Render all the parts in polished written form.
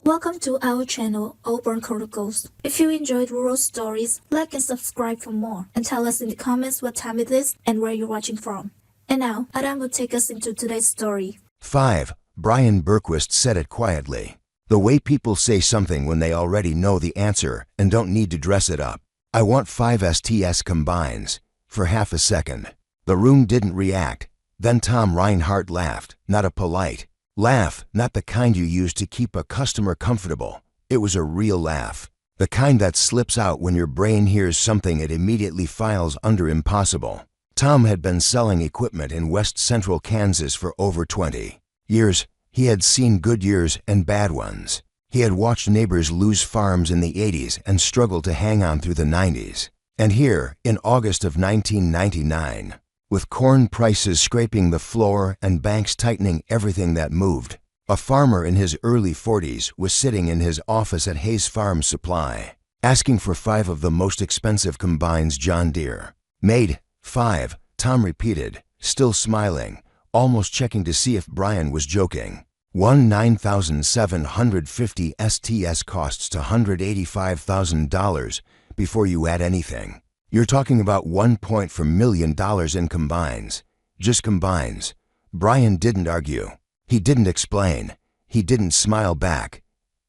Welcome to our channel, Auburn Chronicles. If you enjoyed rural stories, like and subscribe for more, and tell us in the comments what time it is and where you're watching from. And now, Adam will take us into today's story. 5. Brian Berquist said it quietly. The way people say something when they already know the answer and don't need to dress it up. I want 5 STS combines. For half a second. The room didn't react. Then Tom Reinhardt laughed, not a polite laugh, not the kind you use to keep a customer comfortable. It was a real laugh. The kind that slips out when your brain hears something it immediately files under impossible. Tom had been selling equipment in west central Kansas for over 20 years. He had seen good years and bad ones. He had watched neighbors lose farms in the 80s and struggle to hang on through the 90s. And here, in August of 1999, with corn prices scraping the floor and banks tightening everything that moved, a farmer in his early 40s was sitting in his office at Hayes Farm Supply, asking for 5 of the most expensive combines John Deere made. 5, Tom repeated, still smiling, almost checking to see if Brian was joking. One 9,750 STS costs $185,000 before you add anything. You're talking about $1.4 million in combines. Just combines. Brian didn't argue. He didn't explain. He didn't smile back.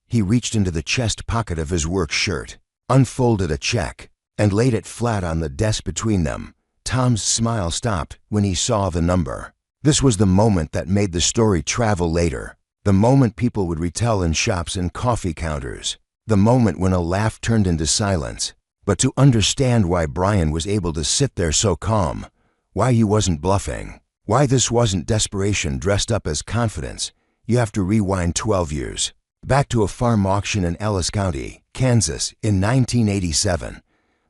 He reached into the chest pocket of his work shirt, unfolded a check, and laid it flat on the desk between them. Tom's smile stopped when he saw the number. This was the moment that made the story travel later. The moment people would retell in shops and coffee counters. The moment when a laugh turned into silence. But to understand why Brian was able to sit there so calm, why he wasn't bluffing, why this wasn't desperation dressed up as confidence, you have to rewind 12 years. Back to a farm auction in Ellis County, Kansas, in 1987.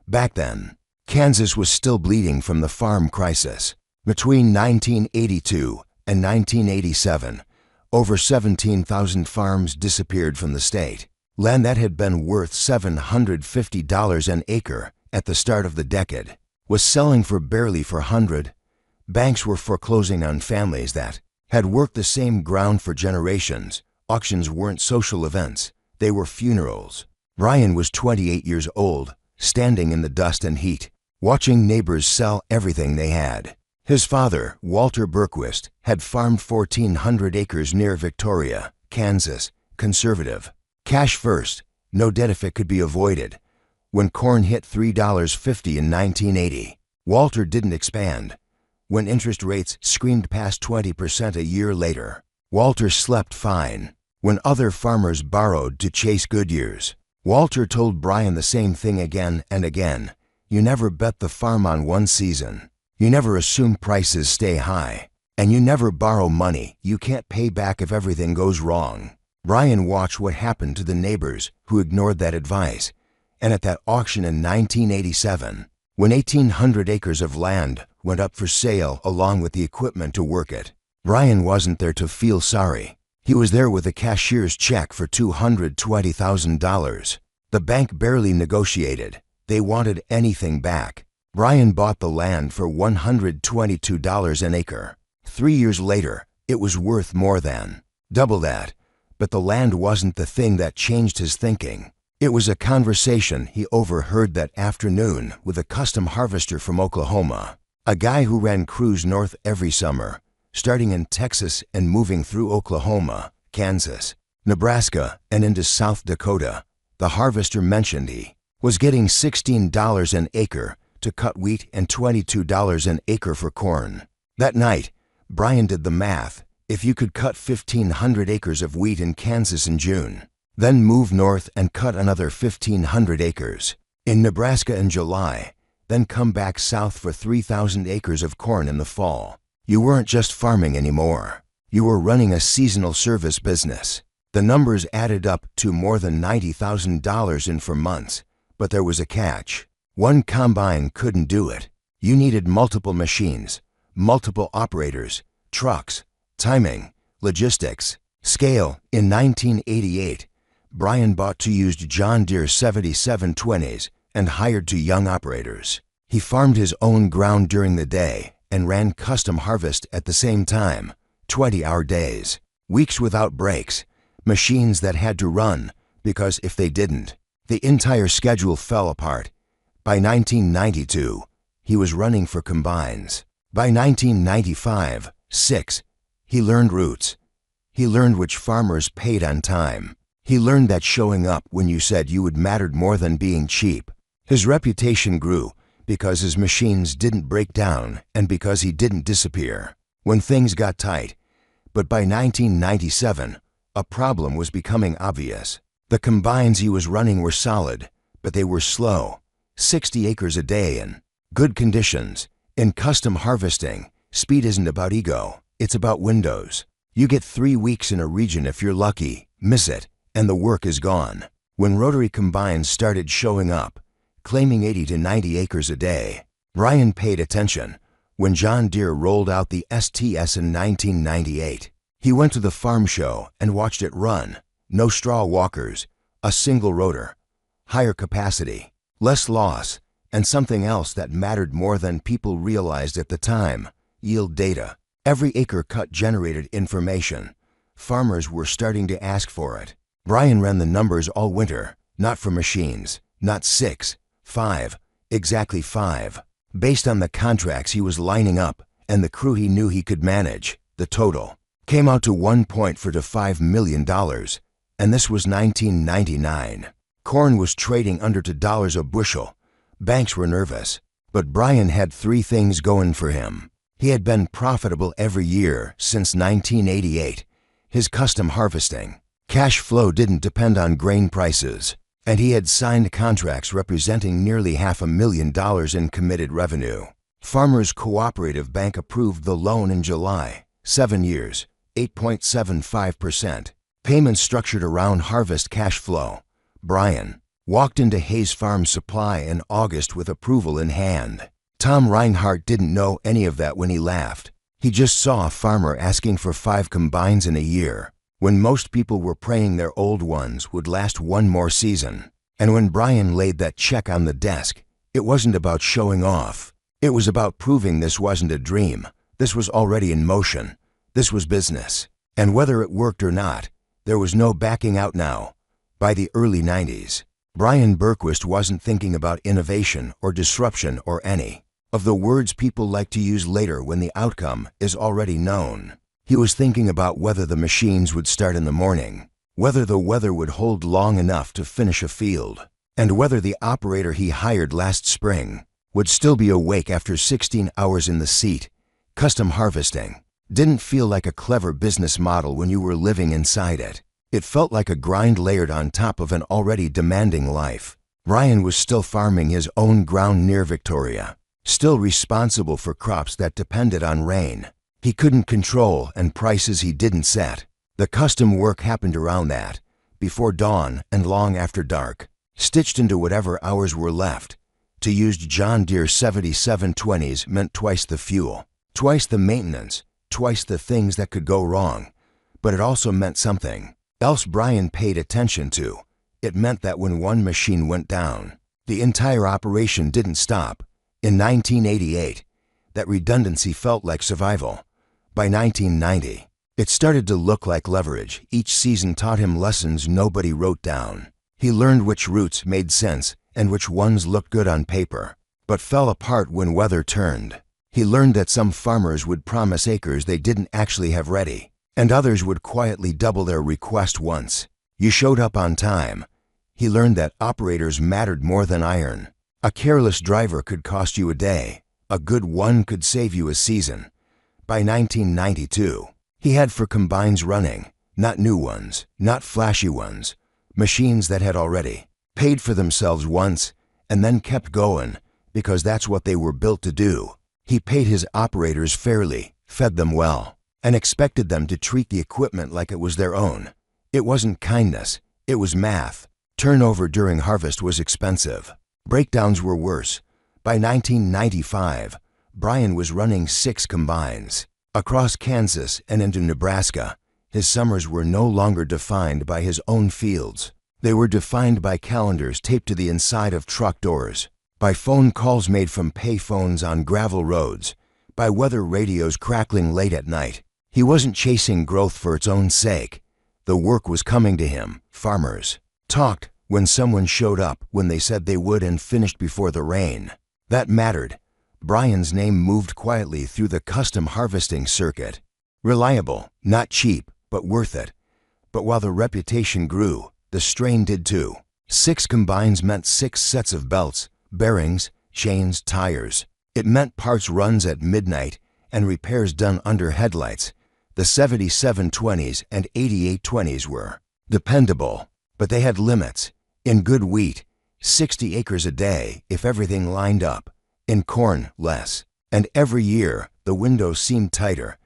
Back then, Kansas was still bleeding from the farm crisis. Between 1982 and 1987, over 17,000 farms disappeared from the state. Land that had been worth $750 an acre at the start of the decade was selling for barely $100. Banks were foreclosing on families that had worked the same ground for generations. Auctions weren't social events, they were funerals. Brian was 28 years old, standing in the dust and heat, watching neighbors sell everything they had. His father, Walter Berquist, had farmed 1,400 acres near Victoria, Kansas, conservative. Cash first, no debt if it could be avoided. When corn hit $3.50 in 1980, Walter didn't expand. When interest rates screamed past 20% a year later, Walter slept fine. When other farmers borrowed to chase good years, Walter told Brian the same thing again and again. You never bet the farm on one season. You never assume prices stay high. And you never borrow money you can't pay back if everything goes wrong. Brian watched what happened to the neighbors who ignored that advice, and at that auction in 1987, when 1,800 acres of land went up for sale along with the equipment to work it, Brian wasn't there to feel sorry. He was there with a cashier's check for $220,000. The bank barely negotiated. They wanted anything back. Brian bought the land for $122 an acre. 3 years later, it was worth more than double that. But the land wasn't the thing that changed his thinking. It was a conversation he overheard that afternoon with a custom harvester from Oklahoma, a guy who ran crews north every summer, starting in Texas and moving through Oklahoma, Kansas, Nebraska, and into South Dakota. The harvester mentioned he was getting $16 an acre to cut wheat and $22 an acre for corn. That night, Brian did the math. If you could cut 1,500 acres of wheat in Kansas in June, then move north and cut another 1,500 acres in Nebraska in July, then come back south for 3,000 acres of corn in the fall, you weren't just farming anymore. You were running a seasonal service business. The numbers added up to more than $90,000 in for months, but there was a catch. One combine couldn't do it. You needed multiple machines, multiple operators, trucks, timing, logistics, scale. In 1988, Brian bought 2 used John Deere 7720s and hired 2 young operators. He farmed his own ground during the day and ran custom harvest at the same time, 20-hour days, weeks without breaks, Machines that had to run, because if they didn't, the entire schedule fell apart. By 1992, he was running for combines. By 1995-6, he learned routes. He learned which farmers paid on time. He learned that showing up when you said you would mattered more than being cheap. His reputation grew because his machines didn't break down and because he didn't disappear when things got tight. But by 1997, a problem was becoming obvious. The combines he was running were solid, but they were slow. 60 acres a day in good conditions. In custom harvesting, speed isn't about ego, it's about windows. You get 3 weeks in a region if you're lucky, miss it, and the work is gone. When rotary combines started showing up, claiming 80 to 90 acres a day, Brian paid attention. When John Deere rolled out the STS in 1998, he went to the farm show and watched it run. No straw walkers, a single rotor, higher capacity, less loss, and something else that mattered more than people realized at the time: yield data. Every acre cut generated information. Farmers were starting to ask for it. Brian ran the numbers all winter, not for machines, not 6, 5, exactly 5. Based on the contracts he was lining up and the crew he knew he could manage, the total came out to $1.4 million, and this was 1999. Corn was trading under $2 a bushel. Banks were nervous, but Brian had 3 things going for him. He had been profitable every year since 1988. His custom harvesting. Cash flow didn't depend on grain prices, and he had signed contracts representing nearly $500,000 in committed revenue. Farmers Cooperative Bank approved the loan in July. 7 years, 8.75%. Payments structured around harvest cash flow. Brian walked into Hayes Farm Supply in August with approval in hand. Tom Reinhardt didn't know any of that when he laughed. He just saw a farmer asking for 5 combines in a year, when most people were praying their old ones would last one more season. And when Brian laid that check on the desk, it wasn't about showing off. It was about proving this wasn't a dream. This was already in motion. This was business. And whether it worked or not, there was no backing out now. By the early 90s, Brian Berquist wasn't thinking about innovation or disruption or any of the words people like to use later when the outcome is already known. He was thinking about whether the machines would start in the morning, whether the weather would hold long enough to finish a field, and whether the operator he hired last spring would still be awake after 16 hours in the seat. Custom harvesting didn't feel like a clever business model when you were living inside it. It felt like a grind layered on top of an already demanding life. Brian was still farming his own ground near Victoria, still responsible for crops that depended on rain he couldn't control and prices he didn't set. The custom work happened around that, before dawn and long after dark, stitched into whatever hours were left. To use John Deere 7720s meant twice the fuel, twice the maintenance, twice the things that could go wrong. But it also meant something else Brian paid attention to. It meant that when one machine went down, the entire operation didn't stop. In 1988, that redundancy felt like survival. By 1990, it started to look like leverage. Each season taught him lessons nobody wrote down. He learned which routes made sense and which ones looked good on paper, but fell apart when weather turned. He learned that some farmers would promise acres they didn't actually have ready, and others would quietly double their request once you showed up on time. He learned that operators mattered more than iron. A careless driver could cost you a day. A good one could save you a season. By 1992, he had 4 combines running, not new ones, not flashy ones, machines that had already paid for themselves once and then kept going because that's what they were built to do. He paid his operators fairly, fed them well, and expected them to treat the equipment like it was their own. It wasn't kindness, it was math. Turnover during harvest was expensive. Breakdowns were worse. By 1995, Brian was running 6 combines. Across Kansas and into Nebraska, his summers were no longer defined by his own fields. They were defined by calendars taped to the inside of truck doors, by phone calls made from pay phones on gravel roads, by weather radios crackling late at night. He wasn't chasing growth for its own sake. The work was coming to him. Farmers talked when someone showed up when they said they would and finished before the rain. That mattered. Brian's name moved quietly through the custom harvesting circuit. Reliable, not cheap, but worth it. But while the reputation grew, the strain did too. 6 combines meant 6 sets of belts, bearings, chains, tires. It meant parts runs at midnight and repairs done under headlights. The 7720s and 8820s were dependable, but they had limits. In good wheat, 60 acres a day if everything lined up. In corn, less. And every year, the window seemed tighter.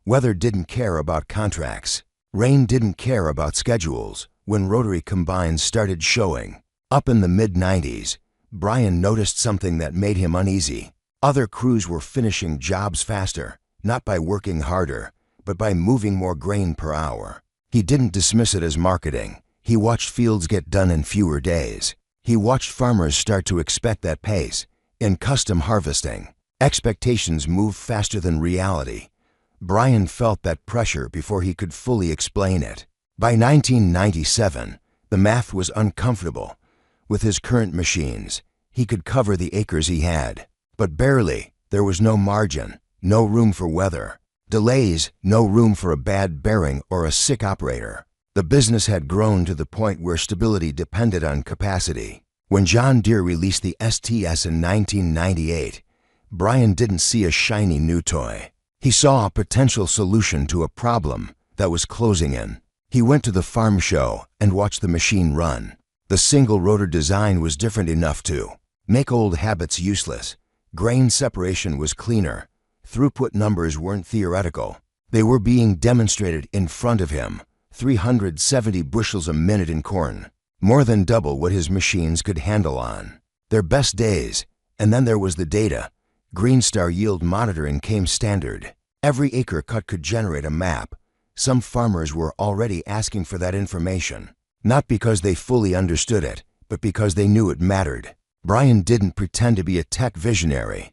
Weather didn't care about contracts. Rain didn't care about schedules. When rotary combines started showing up in the mid-90s, Brian noticed something that made him uneasy. Other crews were finishing jobs faster, not by working harder, but by moving more grain per hour. He didn't dismiss it as marketing. He watched fields get done in fewer days. He watched farmers start to expect that pace. In custom harvesting, expectations move faster than reality. Brian felt that pressure before he could fully explain it. By 1997, the math was uncomfortable. With his current machines, he could cover the acres he had. But barely. There was no margin, no room for weather. Delays, no room for a bad bearing or a sick operator. The business had grown to the point where stability depended on capacity. When John Deere released the STS in 1998, Brian didn't see a shiny new toy. He saw a potential solution to a problem that was closing in. He went to the farm show and watched the machine run. The single rotor design was different enough to make old habits useless. Grain separation was cleaner. Throughput numbers weren't theoretical. They were being demonstrated in front of him. 370 bushels a minute in corn, more than double what his machines could handle on their best days. And then there was the data. GreenStar yield monitoring came standard. Every acre cut could generate a map. Some farmers were already asking for that information, not because they fully understood it, but because they knew it mattered. Brian didn't pretend to be a tech visionary.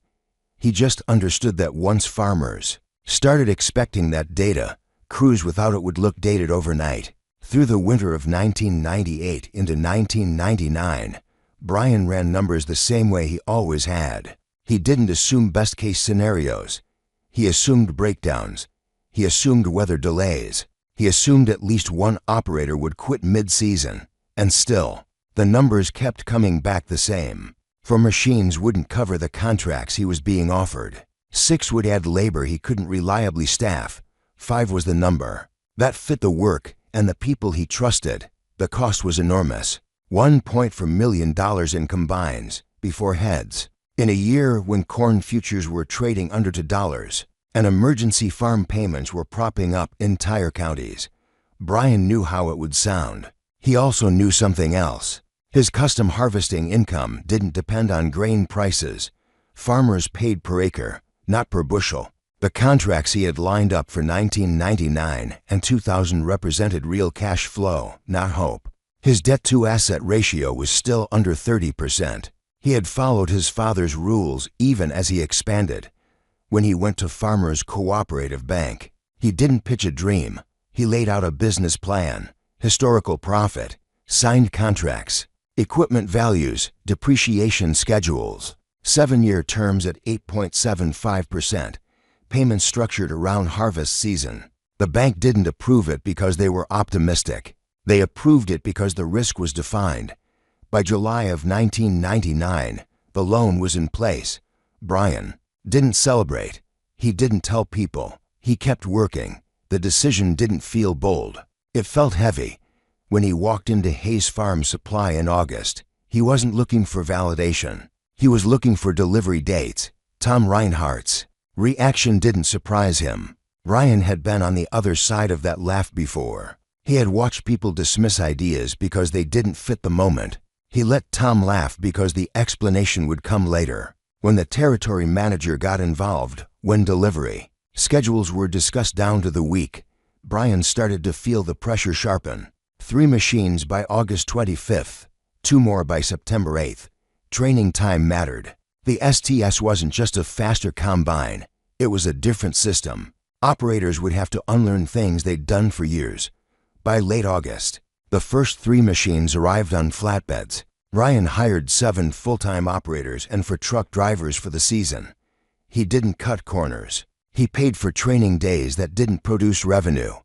He just understood that once farmers started expecting that data, crews without it would look dated overnight. Through the winter of 1998 into 1999, Brian ran numbers the same way he always had. He didn't assume best-case scenarios. He assumed breakdowns. He assumed weather delays. He assumed at least one operator would quit mid-season. And still, the numbers kept coming back the same. 4 machines wouldn't cover the contracts he was being offered. 6 would add labor he couldn't reliably staff. 5 was the number. That fit the work and the people he trusted. The cost was enormous. $1.4 million in combines, before heads. In a year when corn futures were trading under $2 and emergency farm payments were propping up entire counties, Brian knew how it would sound. He also knew something else. His custom harvesting income didn't depend on grain prices. Farmers paid per acre, not per bushel. The contracts he had lined up for 1999 and 2000 represented real cash flow, not hope. His debt-to-asset ratio was still under 30%. He had followed his father's rules even as he expanded. When he went to Farmers Cooperative Bank, he didn't pitch a dream. He laid out a business plan, historical profit, signed contracts, equipment values, depreciation schedules, 7-year terms at 8.75%, payments structured around harvest season. The bank didn't approve it because they were optimistic. They approved it because the risk was defined. By July of 1999, the loan was in place. Brian didn't celebrate. He didn't tell people. He kept working. The decision didn't feel bold. It felt heavy. When he walked into Hayes Farm Supply in August, he wasn't looking for validation. He was looking for delivery dates. Tom Reinhardt's reaction didn't surprise him. Ryan had been on the other side of that laugh before. He had watched people dismiss ideas because they didn't fit the moment. He let Tom laugh because the explanation would come later. When the territory manager got involved, when delivery schedules were discussed down to the week, Brian started to feel the pressure sharpen. 3 machines by August 25th, 2 more by September 8th. Training time mattered. The STS wasn't just a faster combine, it was a different system. Operators would have to unlearn things they'd done for years. By late August, the first 3 machines arrived on flatbeds. Brian hired 7 full-time operators and 4 truck drivers for the season. He didn't cut corners. He paid for training days that didn't produce revenue.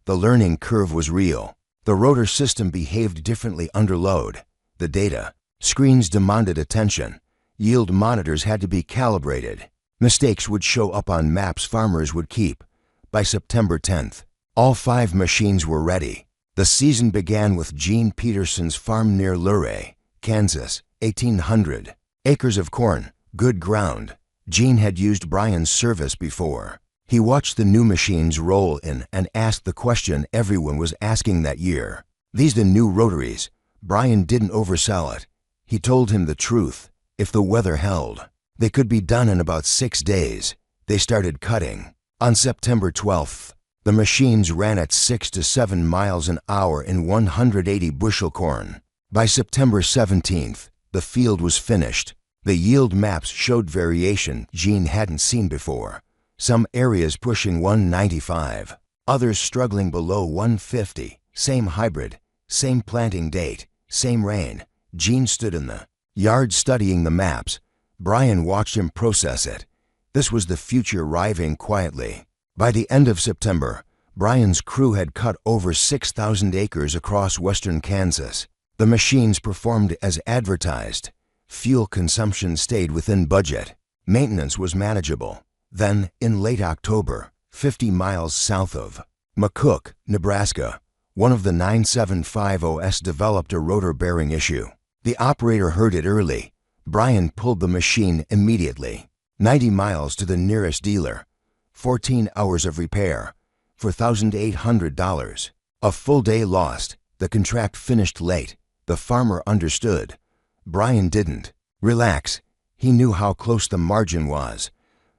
The learning curve was real. The rotor system behaved differently under load. The data, screens demanded attention. Yield monitors had to be calibrated. Mistakes would show up on maps farmers would keep. By September 10th, all 5 machines were ready. The season began with Gene Peterson's farm near Luray, Kansas, 1,800 acres of corn, good ground. Gene had used Brian's service before. He watched the new machines roll in and asked the question everyone was asking that year. These the new rotaries. Brian didn't oversell it. He told him the truth. If the weather held, they could be done in about 6 days. They started cutting. On September 12th, the machines ran at 6 to 7 miles an hour in 180 bushel corn. By September 17th, the field was finished. The yield maps showed variation Gene hadn't seen before. Some areas pushing 195, others struggling below 150. Same hybrid, same planting date, same rain. Gene stood in the yard studying the maps. Brian watched him process it. This was the future arriving quietly. By the end of September, Brian's crew had cut over 6,000 acres across western Kansas. The machines performed as advertised. Fuel consumption stayed within budget. Maintenance was manageable. Then, in late October, 50 miles south of McCook, Nebraska, one of the 9750s developed a rotor bearing issue. The operator heard it early. Brian pulled the machine immediately. 90 miles to the nearest dealer. 14 hours of repair. $4,800. A full day lost. The contract finished late. The farmer understood. Brian didn't. Relax. He knew how close the margin was.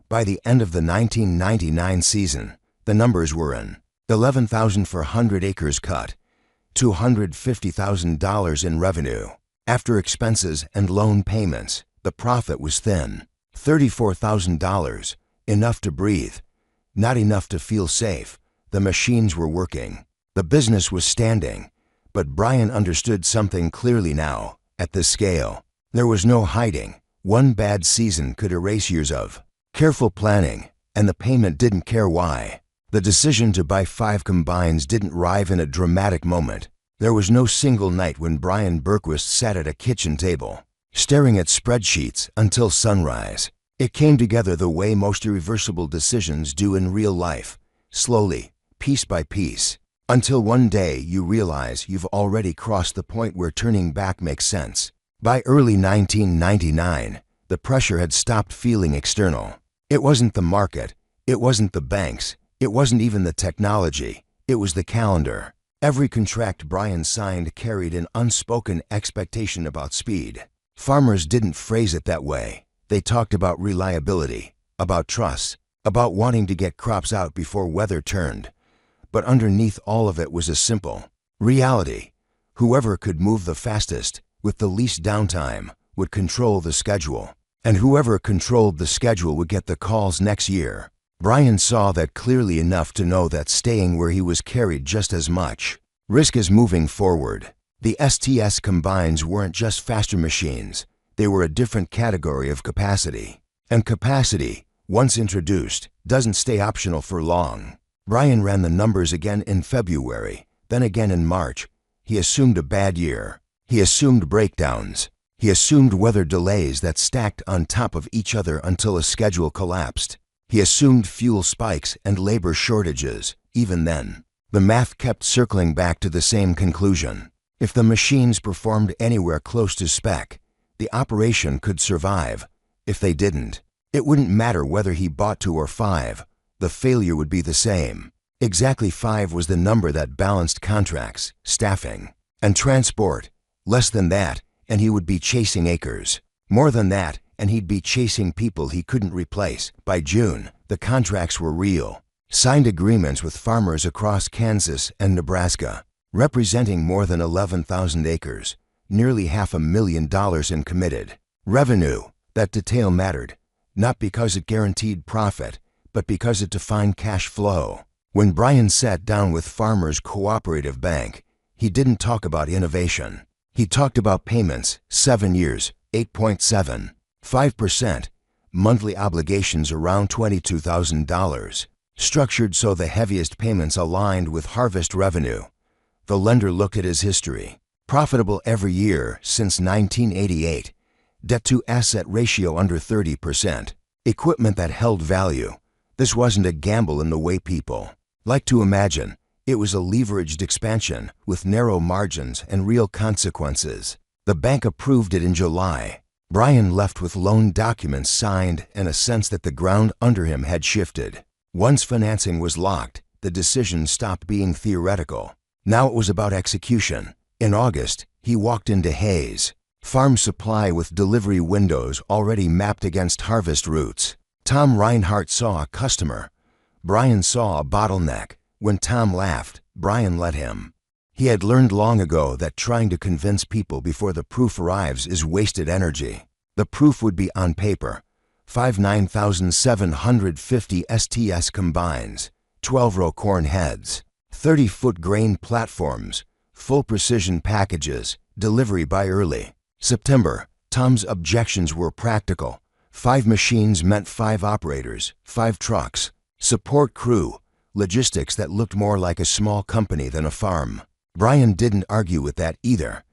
By the end of the 1999 season, the numbers were in. 11,400 acres cut. $250,000 in revenue. After expenses and loan payments, the profit was thin. $34,000. Enough to breathe. Not enough to feel safe. The machines were working. The business was standing. But Brian understood something clearly now. At this scale, there was no hiding. One bad season could erase years of careful planning, and the payment didn't care why. The decision to buy 5 combines didn't arrive in a dramatic moment. There was no single night when Brian Berquist sat at a kitchen table, staring at spreadsheets until sunrise. It came together the way most irreversible decisions do in real life, slowly, piece by piece, until one day you realize you've already crossed the point where turning back makes sense. By early 1999, the pressure had stopped feeling external. It wasn't the market, it wasn't the banks, it wasn't even the technology, it was the calendar. Every contract Brian signed carried an unspoken expectation about speed. Farmers didn't phrase it that way. They talked about reliability, about trust, about wanting to get crops out before weather turned. But underneath all of it was a simple reality. Whoever could move the fastest, with the least downtime, would control the schedule. And whoever controlled the schedule would get the calls next year. Brian saw that clearly enough to know that staying where he was carried just as much risk as moving forward. The STS combines weren't just faster machines. They were a different category of capacity. And capacity, once introduced, doesn't stay optional for long. Brian ran the numbers again in February, then again in March. He assumed a bad year. He assumed breakdowns. He assumed weather delays that stacked on top of each other until a schedule collapsed. He assumed fuel spikes and labor shortages. Even then, the math kept circling back to the same conclusion. If the machines performed anywhere close to spec, the operation could survive. If they didn't, it wouldn't matter whether he bought 2 or 5. The failure would be the same. Exactly 5 was the number that balanced contracts, staffing, and transport. Less than that, and he would be chasing acres. More than that, and he'd be chasing people he couldn't replace. By June, the contracts were real. Signed agreements with farmers across Kansas and Nebraska, representing more than 11,000 acres, nearly $500,000 in committed revenue. That detail mattered, not because it guaranteed profit, but because it defined cash flow. When Brian sat down with Farmers Cooperative Bank, he didn't talk about innovation. He talked about payments, 7 years, 8.7, 5%, monthly obligations around $22,000, structured so the heaviest payments aligned with harvest revenue. The lender looked at his history. Profitable every year since 1988. Debt-to-asset ratio under 30%. Equipment that held value. This wasn't a gamble in the way people like to imagine. It was a leveraged expansion with narrow margins and real consequences. The bank approved it in July. Brian left with loan documents signed and a sense that the ground under him had shifted. Once financing was locked, the decision stopped being theoretical. Now it was about execution. In August, he walked into Hayes Farm Supply with delivery windows already mapped against harvest routes. Tom Reinhardt saw a customer. Brian saw a bottleneck. When Tom laughed, Brian let him. He had learned long ago that trying to convince people before the proof arrives is wasted energy. The proof would be on paper. 9,750 STS combines, 12-row corn heads, 30-foot grain platforms, full precision packages, delivery by early September. Tom's objections were practical. 5 machines meant 5 operators, 5 trucks, support crew, logistics that looked more like a small company than a farm. Brian didn't argue with that either.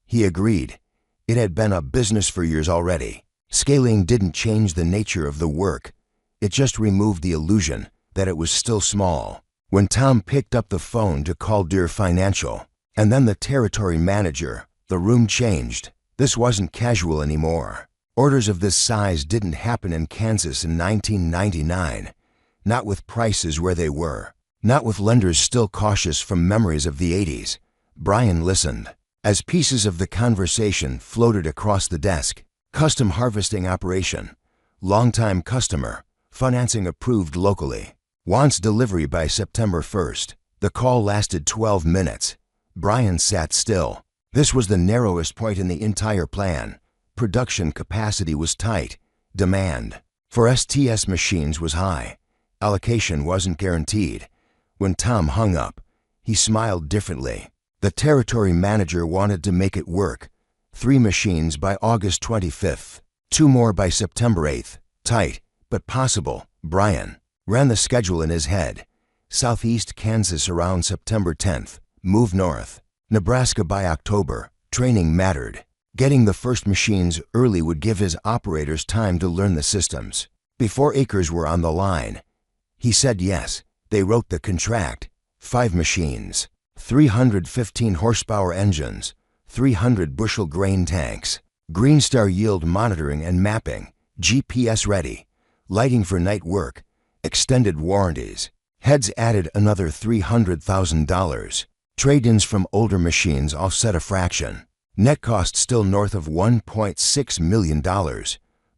He agreed. It had been a business for years already. Scaling didn't change the nature of the work. It just removed the illusion that it was still small. When Tom picked up the phone to call Deere Financial, and then the territory manager, the room changed. This wasn't casual anymore. Orders of this size didn't happen in Kansas in 1999. Not with prices where they were. Not with lenders still cautious from memories of the 80s. Brian listened. As pieces of the conversation floated across the desk. Custom harvesting operation. Longtime customer. Financing approved locally. Wants delivery by September 1st. The call lasted 12 minutes. Brian sat still. This was the narrowest point in the entire plan. Production capacity was tight. Demand for STS machines was high. Allocation wasn't guaranteed. When Tom hung up, he smiled differently. The territory manager wanted to make it work. 3 machines by August 25th. 2 more by September 8th. Tight, but possible. Brian ran the schedule in his head. Southeast Kansas around September 10th. Move north. Nebraska by October. Training mattered. Getting the first machines early would give his operators time to learn the systems. Before acres were on the line, he said yes. They wrote the contract. 5 machines. 315 horsepower engines. 300 bushel grain tanks. GreenStar yield monitoring and mapping. GPS ready. Lighting for night work. Extended warranties. Heads added another $300,000. Trade-ins from older machines offset a fraction. Net cost still north of $1.6 million.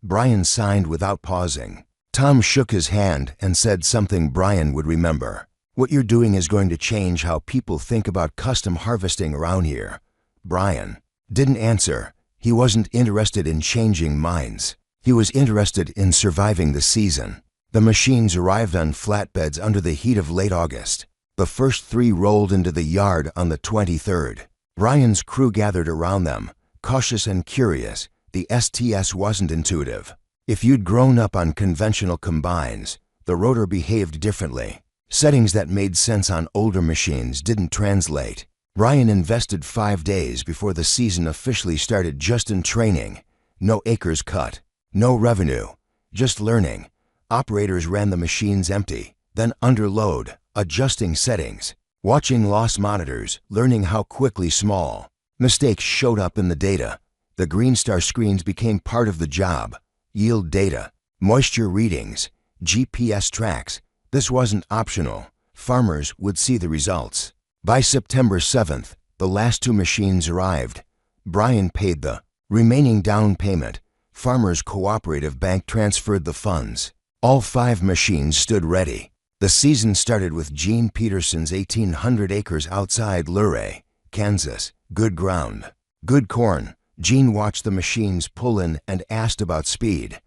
Brian signed without pausing. Tom shook his hand and said something Brian would remember. What you're doing is going to change how people think about custom harvesting around here. Brian didn't answer. He wasn't interested in changing minds. He was interested in surviving the season. The machines arrived on flatbeds under the heat of late August. The first 3 rolled into the yard on the 23rd. Brian's crew gathered around them, cautious and curious. The STS wasn't intuitive. If you'd grown up on conventional combines, the rotor behaved differently. Settings that made sense on older machines didn't translate. Brian invested 5 days before the season officially started just in training. No acres cut. No revenue. Just learning. Operators ran the machines empty, then under load, adjusting settings, watching loss monitors, learning how quickly small mistakes showed up in the data. The GreenStar screens became part of the job. Yield data, moisture readings, GPS tracks. This wasn't optional. Farmers would see the results. By September 7th, the last 2 machines arrived. Brian paid the remaining down payment. Farmers Cooperative Bank transferred the funds. All 5 machines stood ready. The season started with Gene Peterson's 1,800 acres outside Luray, Kansas. Good ground. Good corn. Gene watched the machines pull in and asked about speed.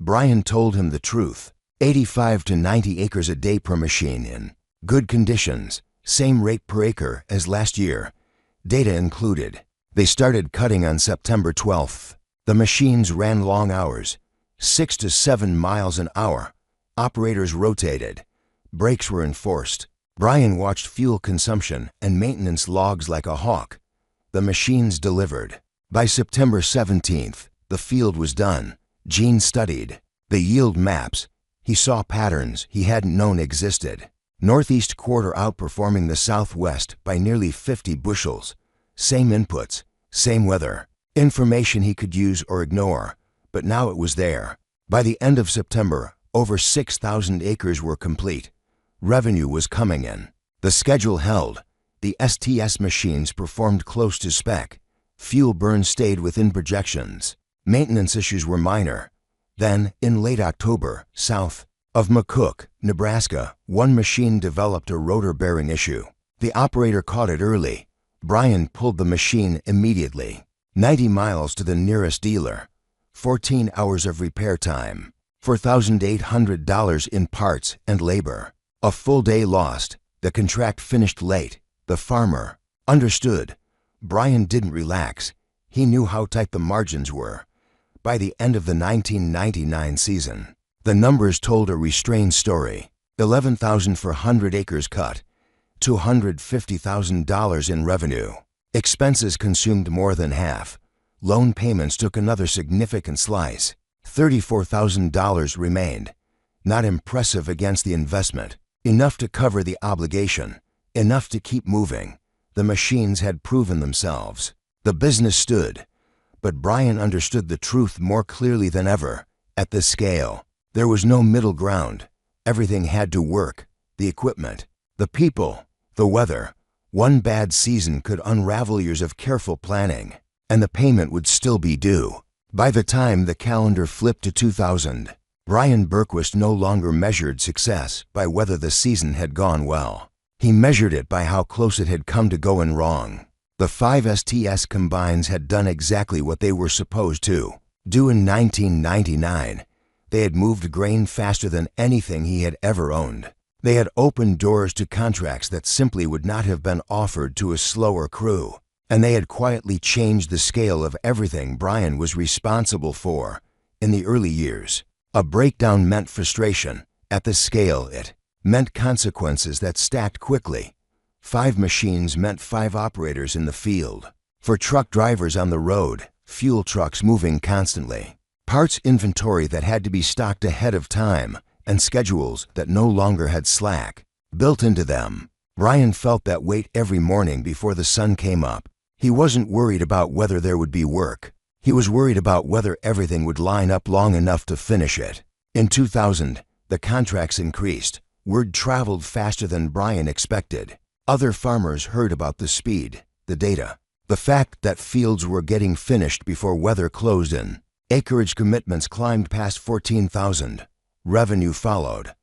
Brian told him the truth. 85 to 90 acres a day per machine in Good conditions, same rate per acre as last year. Data included. They started cutting on September 12th. The machines ran long hours, 6 to 7 miles an hour. Operators rotated. Brakes were enforced. Brian watched fuel consumption and maintenance logs like a hawk. The machines delivered. By September 17th, the field was done. Gene studied the yield maps. He saw patterns he hadn't known existed. Northeast quarter outperforming the southwest by nearly 50 bushels. Same inputs, same weather. Information he could use or ignore, but now it was there. By the end of September, over 6,000 acres were complete. Revenue was coming in. The schedule held. The STS machines performed close to spec. Fuel burn stayed within projections. Maintenance issues were minor. Then, in late October, south of McCook, Nebraska, one machine developed a rotor bearing issue. The operator caught it early. Brian pulled the machine immediately. 90 miles to the nearest dealer. 14 hours of repair time. $4,800 in parts and labor. A full day lost. The contract finished late. The farmer understood. Brian didn't relax. He knew how tight the margins were. By the end of the 1999 season, the numbers told a restrained story. $11,000 for 100 acres cut. $250,000 in revenue. Expenses consumed more than half. Loan payments took another significant slice. $34,000 remained. Not impressive against the investment. Enough to cover the obligation. Enough to keep moving. The machines had proven themselves. The business stood. But Brian understood the truth more clearly than ever. At this scale, there was no middle ground. Everything had to work. The equipment, the people, the weather. One bad season could unravel years of careful planning, and the payment would still be due. By the time the calendar flipped to 2000, Brian Berquist no longer measured success by whether the season had gone well. He measured it by how close it had come to going wrong. The 5 STS combines had done exactly what they were supposed to. Due in 1999, they had moved grain faster than anything he had ever owned. They had opened doors to contracts that simply would not have been offered to a slower crew. And they had quietly changed the scale of everything Brian was responsible for. In the early years, a breakdown meant frustration. At the scale, it meant consequences that stacked quickly. 5 machines meant 5 operators in the field. For truck drivers on the road, fuel trucks moving constantly. Parts inventory that had to be stocked ahead of time, and schedules that no longer had slack built into them. Brian felt that weight every morning before the sun came up. He wasn't worried about whether there would be work. He was worried about whether everything would line up long enough to finish it. In 2000, the contracts increased. Word traveled faster than Brian expected. Other farmers heard about the speed, the data, the fact that fields were getting finished before weather closed in. Acreage commitments climbed past 14,000. Revenue followed.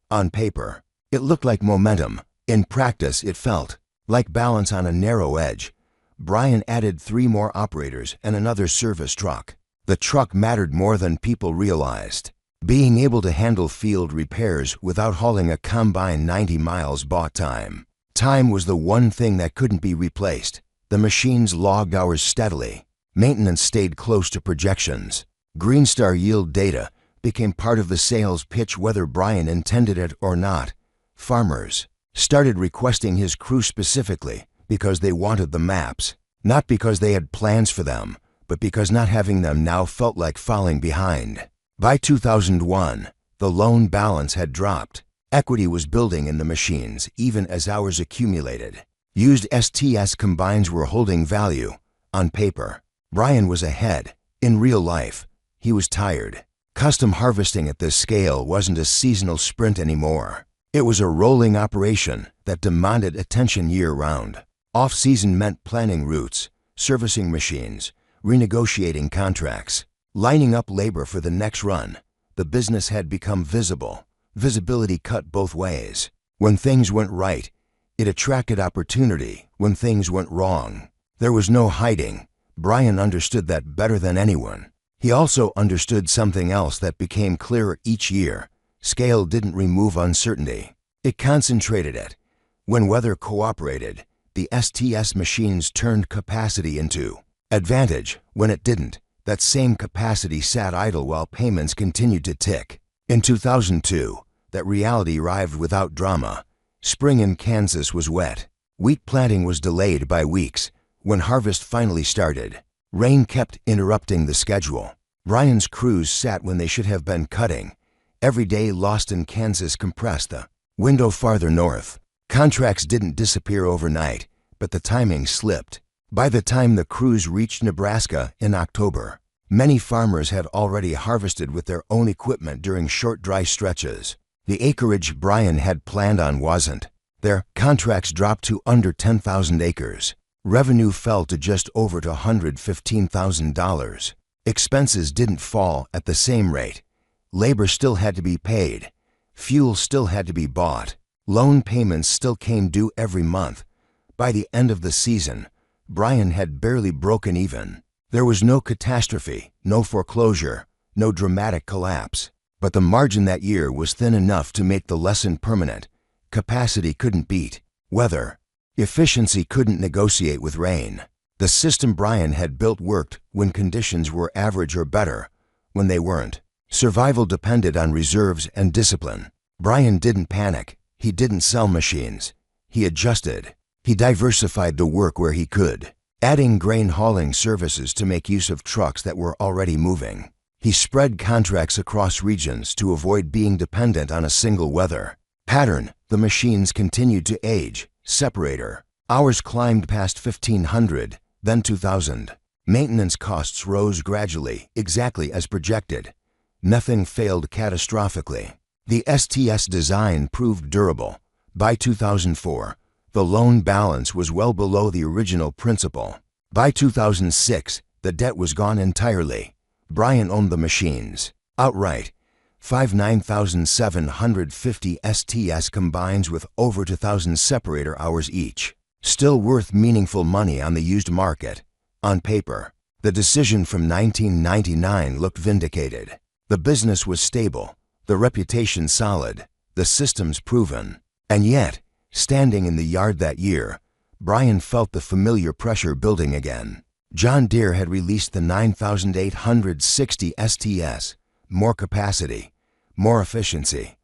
On paper, it looked like momentum. In practice, it felt like balance on a narrow edge. Brian added 3 more operators and another service truck. The truck mattered more than people realized. Being able to handle field repairs without hauling a combine 90 miles bought time. Time was the one thing that couldn't be replaced. The machines logged hours steadily. Maintenance stayed close to projections. Greenstar yield data became part of the sales pitch whether Brian intended it or not. Farmers started requesting his crew specifically because they wanted the maps, not because they had plans for them, but because not having them now felt like falling behind. By 2001, the loan balance had dropped. Equity was building in the machines even as hours accumulated. Used STS combines were holding value. On paper, Brian was ahead. In real life, he was tired. Custom harvesting at this scale wasn't a seasonal sprint anymore. It was a rolling operation that demanded attention year-round. Off-season meant planning routes, servicing machines, renegotiating contracts, lining up labor for the next run. The business had become visible. Visibility cut both ways. When things went right, it attracted opportunity. When things went wrong, there was no hiding. Brian understood that better than anyone. He also understood something else that became clearer each year. Scale didn't remove uncertainty. It concentrated it. When weather cooperated, the STS machines turned capacity into advantage. When it didn't, that same capacity sat idle while payments continued to tick. In 2002, that reality arrived without drama. Spring in Kansas was wet. Wheat planting was delayed by weeks. When harvest finally started, rain kept interrupting the schedule. Brian's crews sat when they should have been cutting. Every day lost in Kansas compressed the window farther north. Contracts didn't disappear overnight, but the timing slipped. By the time the crews reached Nebraska in October, many farmers had already harvested with their own equipment during short dry stretches. The acreage Brian had planned on wasn't. Their contracts dropped to under 10,000 acres. Revenue fell to just over $115,000. Expenses didn't fall at the same rate. Labor still had to be paid. Fuel still had to be bought. Loan payments still came due every month. By the end of the season, Brian had barely broken even. There was no catastrophe, no foreclosure, no dramatic collapse. But the margin that year was thin enough to make the lesson permanent. Capacity couldn't beat weather. Efficiency couldn't negotiate with rain. The system Brian had built worked when conditions were average or better. When they weren't, survival depended on reserves and discipline. Brian didn't panic. He didn't sell machines. He adjusted. He diversified the work where he could, adding grain hauling services to make use of trucks that were already moving. He spread contracts across regions to avoid being dependent on a single weather pattern. The machines continued to age. Separator hours climbed past 1,500, then 2,000. Maintenance costs rose gradually, exactly as projected. Nothing failed catastrophically. The STS design proved durable. By 2004, the loan balance was well below the original principal. By 2006, the debt was gone entirely. Brian owned the machines outright. 9,750 STS combines with over 2,000 separator hours each. Still worth meaningful money on the used market. On paper, the decision from 1999 looked vindicated. The business was stable, the reputation solid, the systems proven. And yet, standing in the yard that year, Brian felt the familiar pressure building again. John Deere had released the 9,860 STS. More capacity, more efficiency,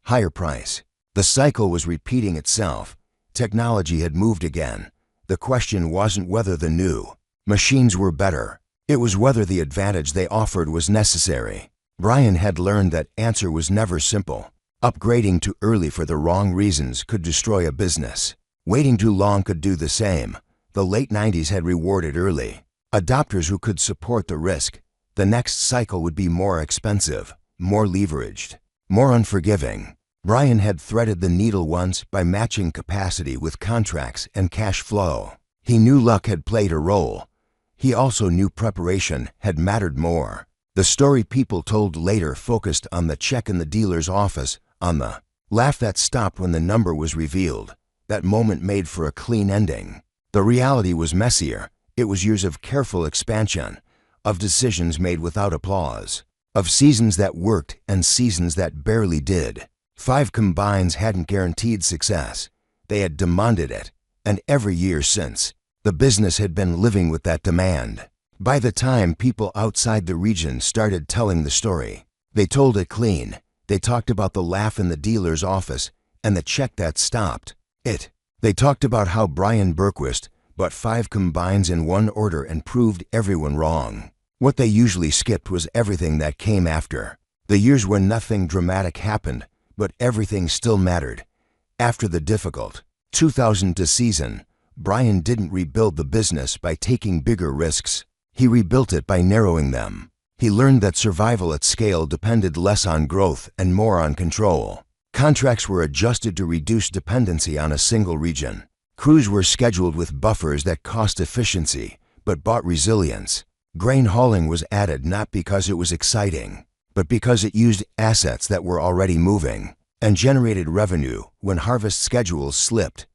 higher price. The cycle was repeating itself. Technology had moved again. The question wasn't whether the new machines were better. It was whether the advantage they offered was necessary. Brian had learned that answer was never simple. Upgrading too early for the wrong reasons could destroy a business. Waiting too long could do the same. The late 90s had rewarded early adopters who could support the risk. The next cycle would be more expensive, more leveraged, more unforgiving. Brian had threaded the needle once by matching capacity with contracts and cash flow. He knew luck had played a role. He also knew preparation had mattered more. The story people told later focused on the check in the dealer's office, on the laugh that stopped when the number was revealed. That moment made for a clean ending. The reality was messier. It was years of careful expansion, of decisions made without applause, of seasons that worked and seasons that barely did. 5 combines hadn't guaranteed success. They had demanded it, and every year since, the business had been living with that demand. By the time people outside the region started telling the story, they told it clean. They talked about the laugh in the dealer's office and the check that stopped it. They talked about how Brian Berquist bought 5 combines in one order and proved everyone wrong. What they usually skipped was everything that came after. The years when nothing dramatic happened, but everything still mattered. After the difficult 2002 season, Brian didn't rebuild the business by taking bigger risks. He rebuilt it by narrowing them. He learned that survival at scale depended less on growth and more on control. Contracts were adjusted to reduce dependency on a single region. Crews were scheduled with buffers that cost efficiency, but bought resilience. Grain hauling was added not because it was exciting, but because it used assets that were already moving and generated revenue when harvest schedules slipped.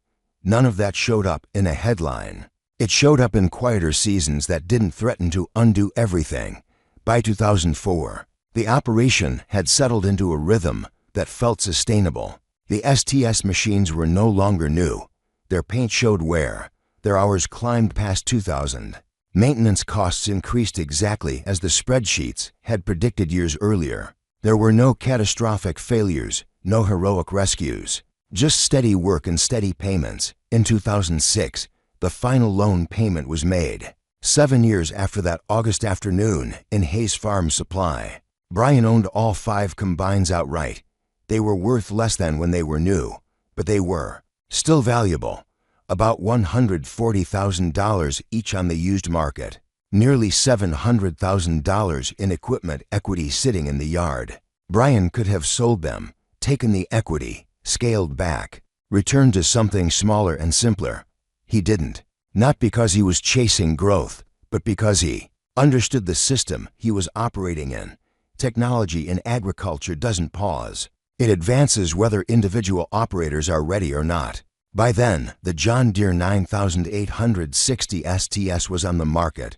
None of that showed up in a headline. It showed up in quieter seasons that didn't threaten to undo everything. By 2004, the operation had settled into a rhythm that felt sustainable. The STS machines were no longer new. Their paint showed wear. Their hours climbed past 2,000. Maintenance costs increased exactly as the spreadsheets had predicted years earlier. There were no catastrophic failures, no heroic rescues. Just steady work and steady payments. In 2006, the final loan payment was made. 7 years after that August afternoon in Hayes Farm Supply. Brian owned all 5 combines outright. They were worth less than when they were new, but they were still valuable. About $140,000 each on the used market. Nearly $700,000 in equipment equity sitting in the yard. Brian could have sold them, taken the equity, scaled back, returned to something smaller and simpler. He didn't. Not because he was chasing growth, but because he understood the system he was operating in. Technology in agriculture doesn't pause. It advances whether individual operators are ready or not. By then, the John Deere 9860 STS was on the market,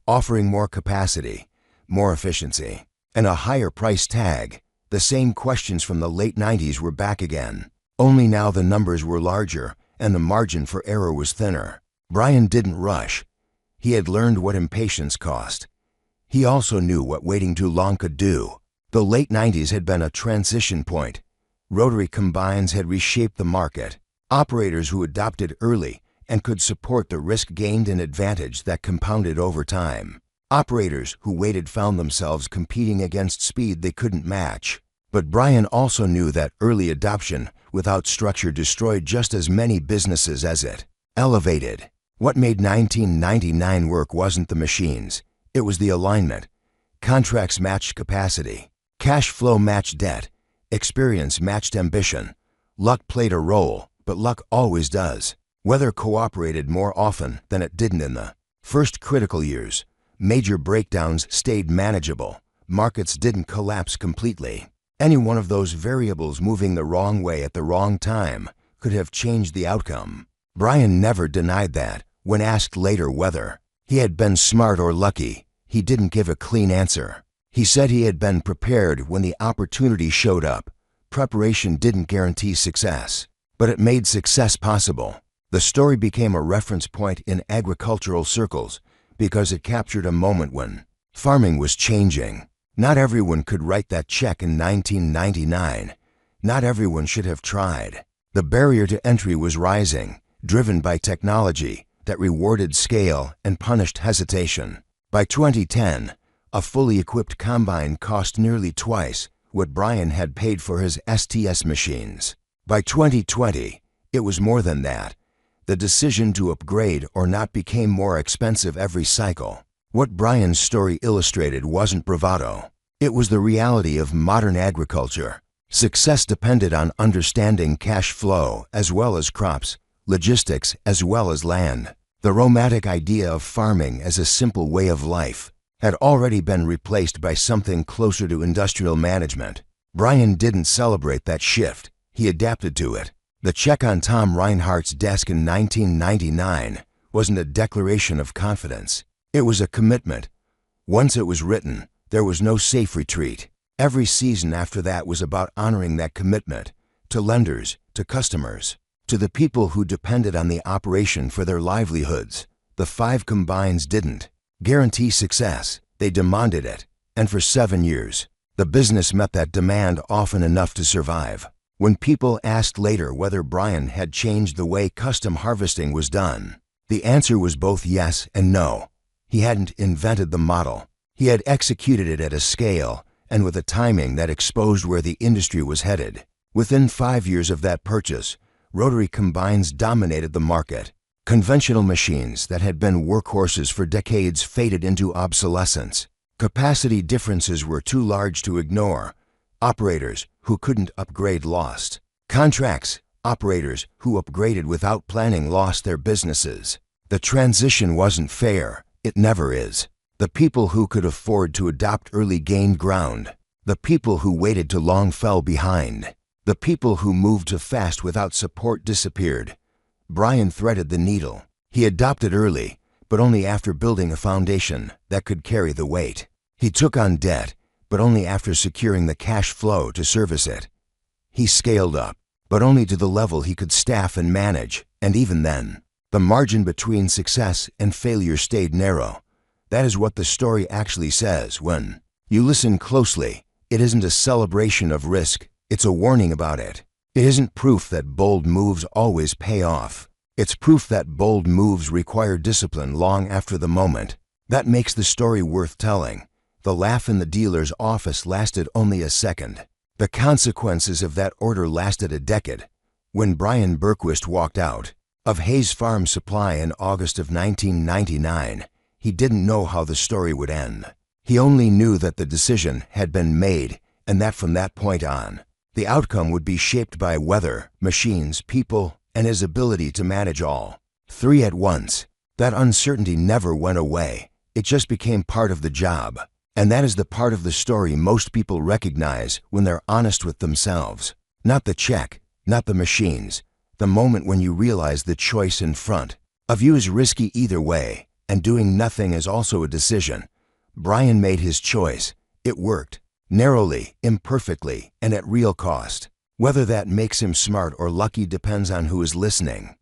offering more capacity, more efficiency, and a higher price tag. The same questions from the late 90s were back again. Only now the numbers were larger and the margin for error was thinner. Brian didn't rush. He had learned what impatience cost. He also knew what waiting too long could do. The late 90s had been a transition point. Rotary combines had reshaped the market. Operators who adopted early and could support the risk gained an advantage that compounded over time. Operators who waited found themselves competing against speed they couldn't match. But Brian also knew that early adoption without structure destroyed just as many businesses as it elevated. What made 1999 work wasn't the machines. It was the alignment. Contracts matched capacity. Cash flow matched debt. Experience matched ambition. Luck played a role, but luck always does. Weather cooperated more often than it didn't in the first critical years. Major breakdowns stayed manageable. Markets didn't collapse completely. Any one of those variables moving the wrong way at the wrong time could have changed the outcome. Brian never denied that when asked later whether he had been smart or lucky. He didn't give a clean answer. He said he had been prepared when the opportunity showed up. Preparation didn't guarantee success, but it made success possible. The story became a reference point in agricultural circles because it captured a moment when farming was changing. Not everyone could write that check in 1999. Not everyone should have tried. The barrier to entry was rising, driven by technology that rewarded scale and punished hesitation. By 2010, a fully equipped combine cost nearly twice what Brian had paid for his STS machines. By 2020, it was more than that. The decision to upgrade or not became more expensive every cycle. What Brian's story illustrated wasn't bravado. It was the reality of modern agriculture. Success depended on understanding cash flow as well as crops, logistics as well as land. The romantic idea of farming as a simple way of life had already been replaced by something closer to industrial management. Brian didn't celebrate that shift. He adapted to it. The check on Tom Reinhardt's desk in 1999 wasn't a declaration of confidence. It was a commitment. Once it was written, there was no safe retreat. Every season after that was about honoring that commitment to lenders, to customers, to the people who depended on the operation for their livelihoods. The 5 combines didn't guarantee success. They demanded it. And for 7 years, the business met that demand often enough to survive. When people asked later whether Brian had changed the way custom harvesting was done, the answer was both yes and no. He hadn't invented the model. He had executed it at a scale and with a timing that exposed where the industry was headed. Within 5 years of that purchase, rotary combines dominated the market. Conventional machines that had been workhorses for decades faded into obsolescence. Capacity differences were too large to ignore. Operators who couldn't upgrade lost contracts. Operators who upgraded without planning lost their businesses. The transition wasn't fair. It never is. The people who could afford to adopt early gained ground. The people who waited too long fell behind. The people who moved too fast without support disappeared. Brian threaded the needle. He adopted early, but only after building a foundation that could carry the weight. He took on debt, but only after securing the cash flow to service it. He scaled up, but only to the level he could staff and manage, and even then, the margin between success and failure stayed narrow. That is what the story actually says. When you listen closely, it isn't a celebration of risk, it's a warning about it. It isn't proof that bold moves always pay off. It's proof that bold moves require discipline long after the moment. That makes the story worth telling. The laugh in the dealer's office lasted only a second. The consequences of that order lasted a decade. When Brian Berquist walked out of Hayes Farm Supply in August of 1999, he didn't know how the story would end. He only knew that the decision had been made, and that from that point on, the outcome would be shaped by weather, machines, people, and his ability to manage all three at once. That uncertainty never went away. It just became part of the job. And that is the part of the story most people recognize when they're honest with themselves. Not the check, not the machines. The moment when you realize the choice in front of you is risky either way, and doing nothing is also a decision. Brian made his choice. It worked. Narrowly, imperfectly, and at real cost. Whether that makes him smart or lucky depends on who is listening.